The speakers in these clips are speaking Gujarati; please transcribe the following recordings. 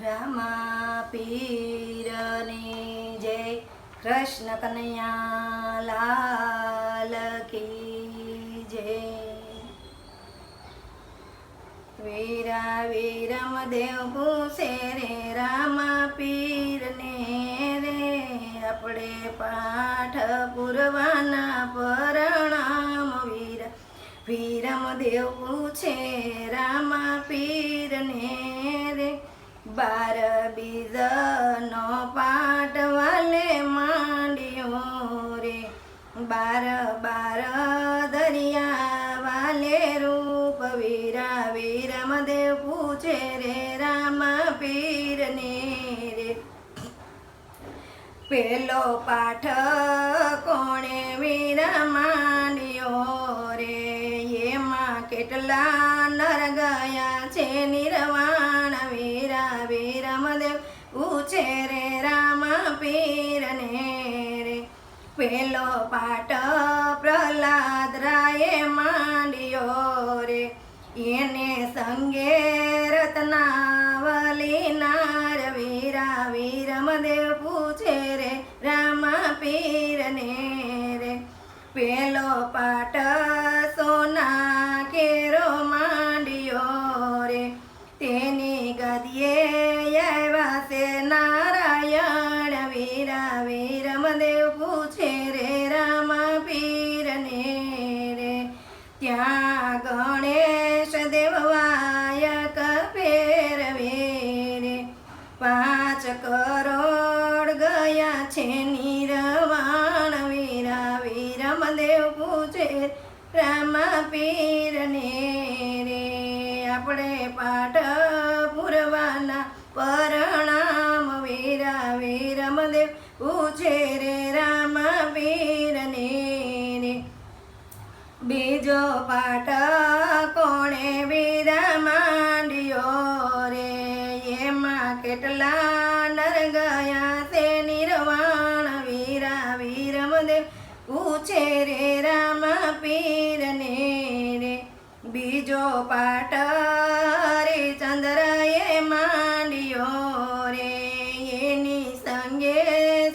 રામા પીરની જય, કૃષ્ણ કનૈયા લાલ કી જય। વીરા વીરમ દેવ પૂછે રે રામા પીરને રે, આપણે પાઠ પૂરવાના પરણામ વીરા વીરમ દેવ પૂછે રામા પીરને રે, 12 બીજનો પાઠ વાલે માંડ્યો રે, 12 દરિયા વાલે રૂપ વીરા વીરમ દેવ પૂછે રે રામા પીરને રે, પેલો પાઠ કોણે વીરા માંડ્યો રે, એમાં કેટલા નર ગયા છે નિર્વાણ વીરા વીરમ દેવ પૂછે રે રામા પીરને રે, પેલો પાઠ પ્રહલાદ રાયે માંડ્યો રે, એને સંગે રત્નાવલી નાર વીરા વીરમ દેવ પૂછે રે રામા પીરને રે, પેલો પાઠ સોના કેરો માંડ્યો રે, તેની ગદીએ આવ્યા છે નારાયણ વીરા વીરમ દેવ પૂછે રે રામા પીરને રે, ત્યાં ગણેશ દેવ વાયક ફેરવે રે, 5 કરોડ ગયા છે નિર્વાણ વીરા વીરમ દેવ પૂછે રામા પીરને રે, આપણે પાઠ પૂરવાના પરણામ વીરા વીરમ દેવ પૂછે રે રામા પીરને રે, બીજો પાઠ કોણે વીરા માંડ્યો રે, એમાં કેટલા નર ગયા તે નિર્વાણ વીરા વીરમ દેવ પૂછે રે રામા પીરને રે, બીજો પાઠ હરિચંદ્રએ માંડ્યો રે, એની સંગે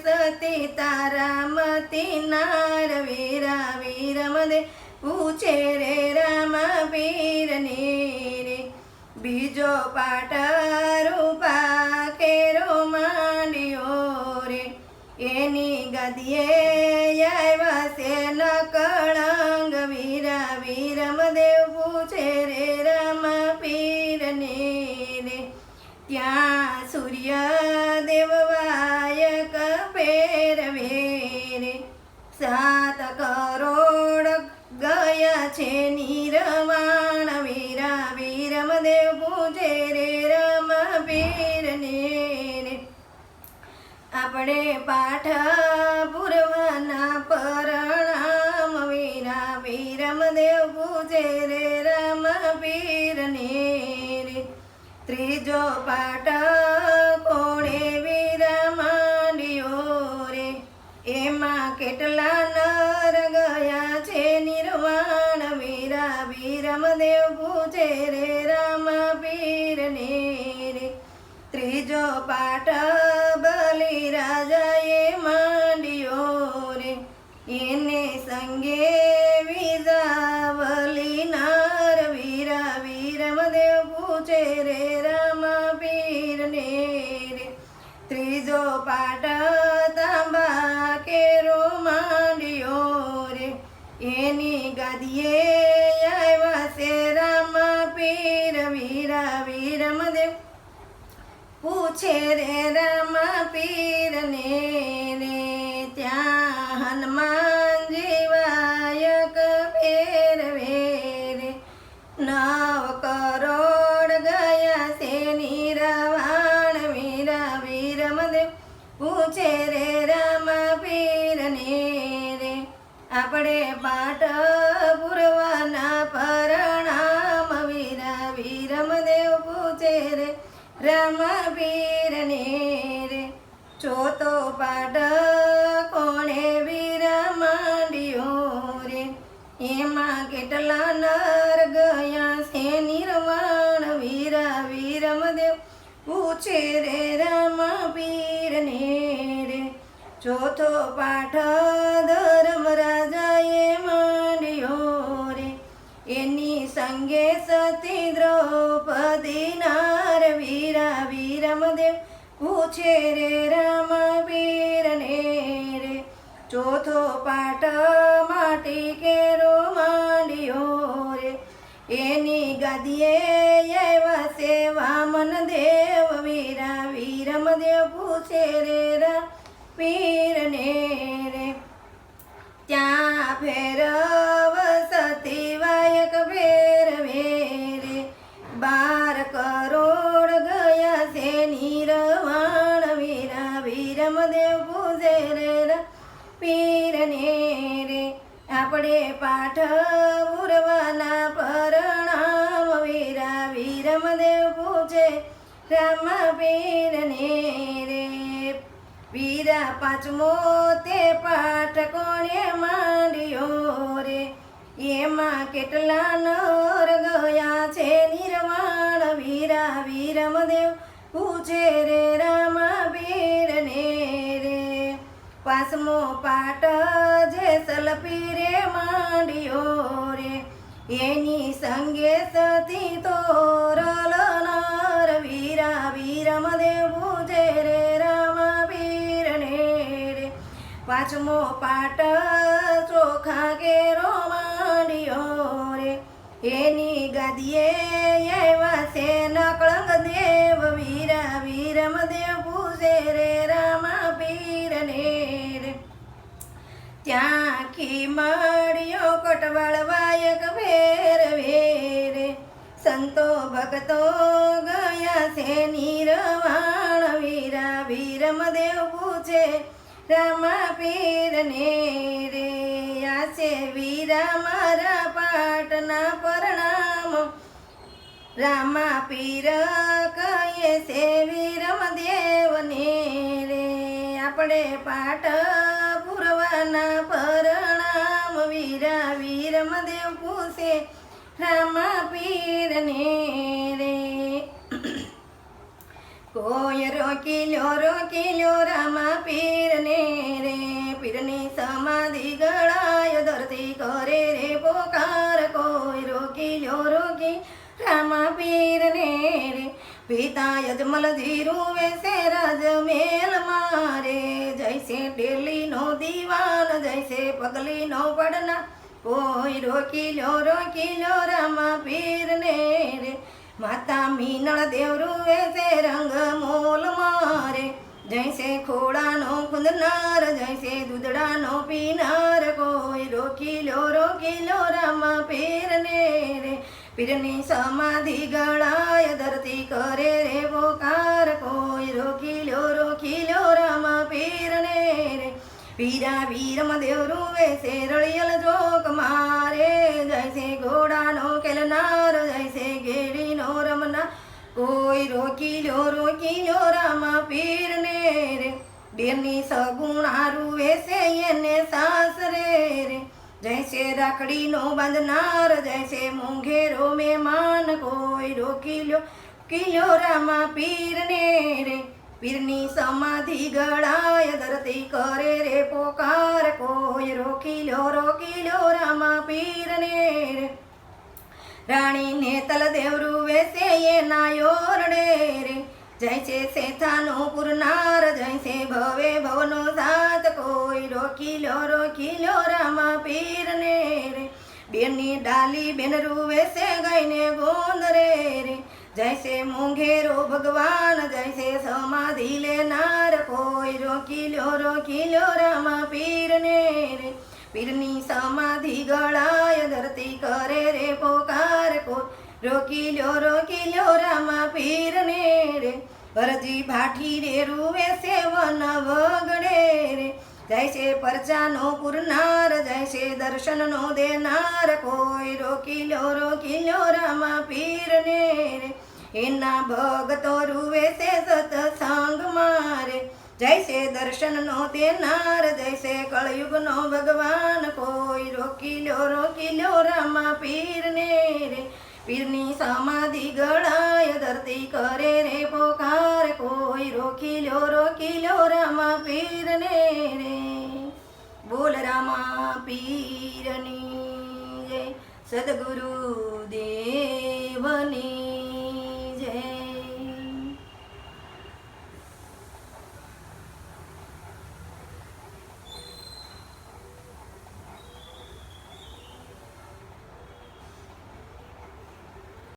સતી તારામતી નાર વીરા વીરમ દેવ પૂછે રે રામા પીરને રે, બીજો પાઠ રૂપા કેરો માંડ્યો રે, એની ગદીએ આવ્યા છે નકળંગ વીરા વીરમ દેવ પૂછે રે રામા પીરને રે, ત્યાં સૂર્ય દેવ વાયક ફેરવે રે, 7 કરોડ ગયા છે નિર્વાણ વીરા વીરમ દેવ પૂછે રે રામા પીરને રે, આપણે પાઠ પૂરવાના પરણામ વીરા વીરમ દેવ પૂછે રે રામા પીરને રે, ત્રીજો પાઠ કોણે વીરા માંડ્યો રે, એમાં કેટલા નર ગયા છે નિર્વાણ વીરા વીરમ દેવ પૂછે રે રામા પીરને રે, ત્રીજો પાઠ બલિરાજાએ માંડ્યો રે, એને સંગે વિદાવલી નાર વીરા વીરમ દેવ પૂછે રે રામા પીરને રે, ત્રીજો પાઠ તાંબા કેરો માંડ્યો રે, એની ગાદીએ આવ્યા છે રામા પીર વીરા વીરમ દેવ પૂછે રે રામા પીરને રે, ત્યાં હનુમાનજી વાયક ફેરવે રે, 9 કરોડ ગયા છે નિર્વાણ વીરા વીરમ દેવ પૂછે રે રામા પીરને રે, આપણે પાઠ પૂરવાના પરણામ વીરા વીરમ દેવ પૂછે રે રામા પીરને રે, ચોથો પાઠ કોણે વીરા માંડ્યો રે, એમાં કેટલા નર ગયા છે નિર્વાણ વીરા વીરમ દેવ પૂછે રે રામા પીરને રે. ચોથો પાઠ ધર્મરાજાએ માંડ્યો રે, એની સંગે સતી દ્રૌપદી નાર. વીરા વીરમદેવ પૂછે રે રામા પીરને રે. ચોથો પાઠ માટી કેરો માંડ્યો રે, એની ગાદીએ આવ્યા છે વામન દેવ. વીરા વીરમદેવ પૂછે રે રા પીરને રે. ત્યાં ફેરવ સતી વાયક ફેરવે રે, 12 કરોડ ગયા છે નિર્વાણ. વીરા વીરમદેવ પૂછે રે રા પીરને રે. આપણે પાઠ ઉરવાના પરણામ. વીરા વીરમદેવ પૂછે રામા પીરને રે. વીરા પાંચમો તે પાઠ કોણે માંડ્યો રે, એમાં કેટલા નર ગયા છે નિર્વાણ. વીરા વીરમદેવ પૂછે રે રામા પીરને રે. પાંચમો પાઠ જેસલ પીરે માંડ્યો રે, એની સંગે સતી તોરલ નર. વીરા વીરમદેવ પૂછે રે રામા પીરને રે. પાંચમો પાઠ ચોખા કેરો માંડ્યો રે, એની ગાદીએ આવ્યા છે નકળંગ દેવ. વીરા વીરમદેવ પૂછે રે રામા પીરને રે. ત્યાંથી મળ્યો કટવાળ વાયક ફેરવે રે, સંતો ભક્તો ગયા છે નિર્વાણ. વીરા વીરમદેવ પૂછે રામા પીરને રે. આ છે વીરા મારા પાટના પરણામ. રામા પીર કહે છે વીરમદેવને રે. આપણે પાઠ પુરવાના પરણામ. વીરા વીરમદેવ પૂછે રામા પીરને રે. કોઈ રોકીલ્યો રામા પીરને રે. પીરની સમાધિ ગળાય ધરતી કરે રે પોકાર. કોઈ રોકી રામા પીરને રે. પિતા યજમલ ધીરુવે છે રાજમેલ મારે, જૈસે ડેલીનો દીવાન જૈસે પગલીનો પડના. કોઈ રોકીલ્યો રામા પીરને રે. માતા મીનળ દેવરુવે છે રંગ મોલ મારે, જૈસે ખોડાનો ખુંદનાર જૈસે દૂધડાનો પીનાર. કોઈ રોકીલ્યો રામા પીરને રે. પીરની સમાધિ ગળાય ધરતી કરે રે પોકાર. કોઈ રોકીલ્યો રામા પીરને રે. પીરા વીરમદેવ રૂવે છે રળિયલ જોક મારે, જૈસે ઘોડાનો કેલનાર જૈસે ગેડીનો રમનાર. કોઈ રોકીલ્યો રામા પીરને રે. બેની સગુણા રૂવે છે એને સાસરે રે, જૈસે રાખડીનો બાંધનાર જૈસે મોંઘેરો મહેમાન. કોઈ રોકીલ્યો રામા પીરને રે. પીરની સમાધિ ગળાય ધરતી કરે રે પોકાર. કોઈ રોકીલ્યો રામા પીરને રે. રાણીને તલદેવ રૂવે છે એના યોરડે રે, જૈસે શેથાનો પુરનાર જૈસે ભવે ભવનો સાત. કોઈ રોકીલ્યો રામા પીરને રે. બેનની ડાલી બેન રૂવે છે ગાયને ગોંદરે રે, જૈસે મોંઘેરો ભગવાન જૈસે સમાધિ લેનાર. કોઈ રોકીલ્યો રામા પીરને રે. પીરની સમાધિ ગળાય ધરતી કરે રે પોકાર. કોઈ રોકીલ્યો રામા પીરને રે. વરજી ભાઠી રે રૂવે છે વન વગડે રે, જૈસે પરચાનો પુરનાર જૈસે દર્શનનો દેનાર. કોઈ રોકીલ્યો રામા પીરને રે. એના ભગતો રૂવે છે સત્સંગ મારે, જૈસે દર્શનનો દેનાર જૈસે કળયુગનો ભગવાન. કોઈ રોકીલ્યો રામા પીરને રે. પીરની સમાધિ ગળાય ધરતી કરે રે પોકાર કોઈ રોકી લ્યો રામા પીરને રે બોલ રામા પીરની જય સદગુરુ દેવની